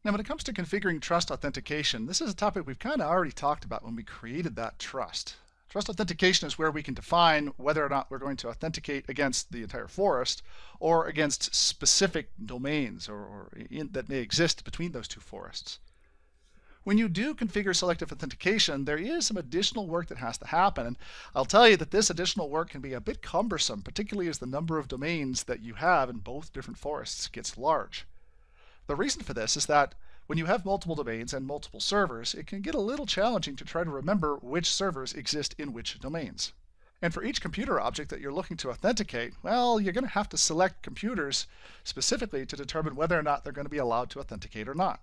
Now, when it comes to configuring trust authentication, this is a topic we've kind of already talked about when we created that trust. Trust authentication is where we can define whether or not we're going to authenticate against the entire forest or against specific domains that may exist between those two forests. When you do configure selective authentication, there is some additional work that has to happen, and I'll tell you that this additional work can be a bit cumbersome, particularly as the number of domains that you have in both different forests gets large. The reason for this is that when you have multiple domains and multiple servers, it can get a little challenging to try to remember which servers exist in which domains. And for each computer object that you're looking to authenticate, well, you're going to have to select computers specifically to determine whether or not they're going to be allowed to authenticate or not.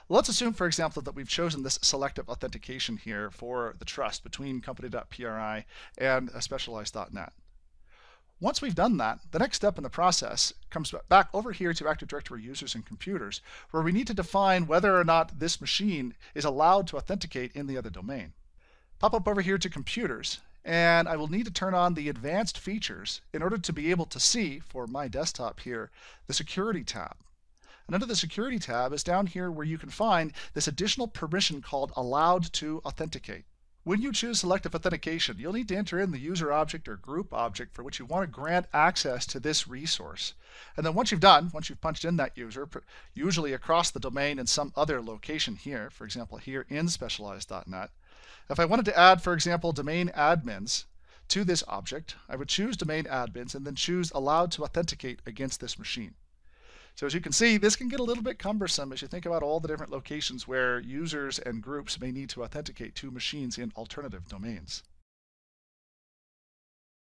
Let's assume, for example, that we've chosen this selective authentication here for the trust between company.pri and specialized.net. Once we've done that, the next step in the process comes back over here to Active Directory users and computers, where we need to define whether or not this machine is allowed to authenticate in the other domain. Pop up over here to computers, and I will need to turn on the advanced features in order to be able to see, for my desktop here, the security tab. And under the security tab is down here where you can find this additional permission called allowed to authenticate. When you choose selective authentication, you'll need to enter in the user object or group object for which you want to grant access to this resource. And then once you've punched in that user, usually across the domain in some other location here, for example here in specialized.net, if I wanted to add, for example, domain admins to this object, I would choose domain admins and then choose allowed to authenticate against this machine. So as you can see, this can get a little bit cumbersome as you think about all the different locations where users and groups may need to authenticate to machines in alternative domains.